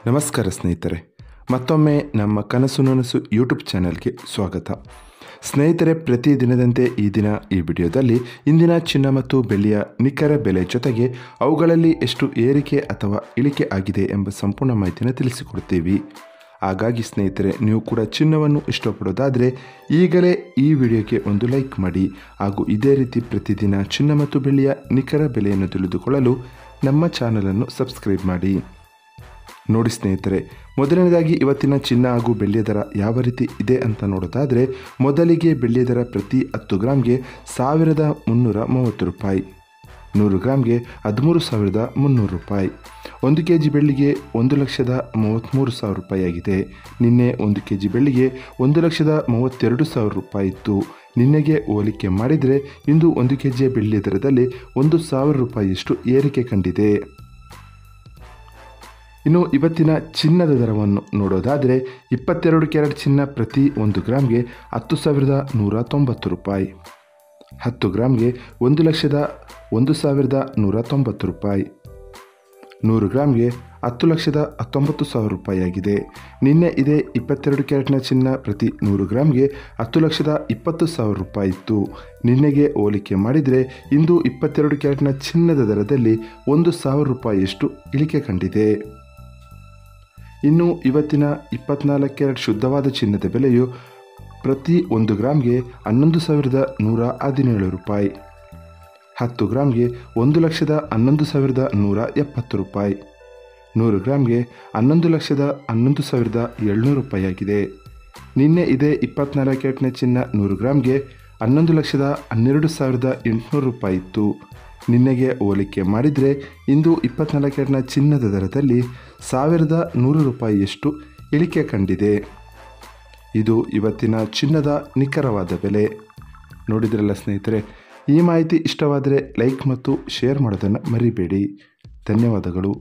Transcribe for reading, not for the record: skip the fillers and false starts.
ನಮಸ್ಕಾರ ಸ್ನೇಹಿತರೆ, ಮತ್ತೊಮ್ಮೆ ನಮ್ಮ ಕನಸು ನನಸು ಯೂಟ್ಯೂಬ್ ಚಾನೆಲ್ಗೆ ಸ್ವಾಗತ. ಸ್ನೇಹಿತರೆ, ಪ್ರತಿದಿನದಂತೆ ಈ ದಿನ ಈ ವಿಡಿಯೋದಲ್ಲಿ ಇಂದಿನ ಚಿನ್ನ ಮತ್ತು ಬೆಳ್ಳಿಯ ನಿಖರ ಬೆಲೆ ಜೊತೆಗೆ ಅವುಗಳಲ್ಲಿ ಎಷ್ಟು ಏರಿಕೆ ಅಥವಾ ಇಳಿಕೆ ಆಗಿದೆ ಎಂಬ ಸಂಪೂರ್ಣ ಮಾಹಿತಿಯನ್ನು ತಿಳಿಸಿಕೊಡ್ತೀವಿ. ಹಾಗಾಗಿ ಸ್ನೇಹಿತರೆ, ನೀವು ಕೂಡ ಚಿನ್ನವನ್ನು ಇಷ್ಟಪಡೋದಾದರೆ ಈಗಲೇ ಈ ವಿಡಿಯೋಗೆ ಒಂದು ಲೈಕ್ ಮಾಡಿ ಹಾಗೂ ಇದೇ ರೀತಿ ಪ್ರತಿದಿನ ಚಿನ್ನ ಮತ್ತು ಬೆಳ್ಳಿಯ ನಿಖರ ಬೆಲೆಯನ್ನು ತಿಳಿದುಕೊಳ್ಳಲು ನಮ್ಮ ಚಾನಲನ್ನು ಸಬ್ಸ್ಕ್ರೈಬ್ ಮಾಡಿ. ನೋಡಿ ಸ್ನೇಹಿತರೆ, ಮೊದಲನೇದಾಗಿ ಇವತ್ತಿನ ಚಿನ್ನ ಹಾಗೂ ಬೆಳ್ಳಿಯ ದರ ಯಾವ ರೀತಿ ಇದೆ ಅಂತ ನೋಡೋದಾದರೆ, ಮೊದಲಿಗೆ ಬೆಳ್ಳಿಯ ದರ ಪ್ರತಿ 10 ಗ್ರಾಮ್ಗೆ 1330 ರೂಪಾಯಿ, 100 ಗ್ರಾಮ್ಗೆ 13,300 ರೂಪಾಯಿ. 1 kg ಬೆಳ್ಳಿಗೆ 1,33,000 ರೂಪಾಯಿ ಆಗಿದೆ. ನಿನ್ನೆ 1 kg ಬೆಳ್ಳಿಗೆ 1,32,000 ರೂಪಾಯಿ ಇತ್ತು. ನಿನ್ನೆಗೆ ಹೋಲಿಕೆ ಮಾಡಿದರೆ ಇಂದು 1 kg ಬೆಳ್ಳಿಯ ದರದಲ್ಲಿ 1,000 ರೂಪಾಯಿಯಷ್ಟು ಏರಿಕೆ ಕಂಡಿದೆ. ಇನ್ನು ಇವತ್ತಿನ ಚಿನ್ನದ ದರವನ್ನು ನೋಡೋದಾದರೆ, 22 ಕ್ಯಾರೆಟ್ ಚಿನ್ನ ಪ್ರತಿ 1 ಗ್ರಾಮ್ಗೆ 10,190 ರೂಪಾಯಿ, 10 ಗ್ರಾಮ್ಗೆ 1,01,190 ರೂಪಾಯಿ, 100 ಗ್ರಾಮ್ಗೆ 10,19,000 ರೂಪಾಯಿ ಆಗಿದೆ. ನಿನ್ನೆ ಇದೇ 22 ಕ್ಯಾರೆಟ್ನ ಚಿನ್ನ ಪ್ರತಿ 100 ಗ್ರಾಮ್ಗೆ 10,20,000 ರೂಪಾಯಿ ಇತ್ತು. ನಿನ್ನೆಗೆ ಹೋಲಿಕೆ ಮಾಡಿದರೆ ಇಂದು 22 ಕ್ಯಾರೆಟ್ನ ಚಿನ್ನದ ದರದಲ್ಲಿ 1,000 ರೂಪಾಯಿಯಷ್ಟು ಇಳಿಕೆ ಕಂಡಿದೆ. ಇನ್ನು ಇವತ್ತಿನ 24 ಕ್ಯಾರೆಟ್ ಶುದ್ಧವಾದ ಚಿನ್ನದ ಬೆಲೆಯು ಪ್ರತಿ 1 ಗ್ರಾಮ್ಗೆ 11,117 ರೂಪಾಯಿ, 10 ಗ್ರಾಮ್ಗೆ 1,11,170 ರೂಪಾಯಿ, 100 ಗ್ರಾಮ್ಗೆ 11,11,700 ರೂಪಾಯಿ ಆಗಿದೆ. ನಿನ್ನೆ ಇದೇ 24 ಕ್ಯಾರೆಟ್ನ ಚಿನ್ನ 100 ಗ್ರಾಮ್ಗೆ 11,12,800 ರೂಪಾಯಿ ಇತ್ತು. ನಿನ್ನೆಗೆ ಹೋಲಿಕೆ ಮಾಡಿದರೆ ಇಂದು 24 ಕ್ಯಾರೆಟ್ನ ಚಿನ್ನದ ದರದಲ್ಲಿ 1,100 ರೂಪಾಯಿಯಷ್ಟು ಇಳಿಕೆ ಕಂಡಿದೆ. ಇದು ಇವತ್ತಿನ ಚಿನ್ನದ ನಿಖರವಾದ ಬೆಲೆ. ನೋಡಿದ್ರಲ್ಲ ಸ್ನೇಹಿತರೆ, ಈ ಮಾಹಿತಿ ಇಷ್ಟವಾದರೆ ಲೈಕ್ ಮತ್ತು ಶೇರ್ ಮಾಡೋದನ್ನು ಮರಿಬೇಡಿ. ಧನ್ಯವಾದಗಳು.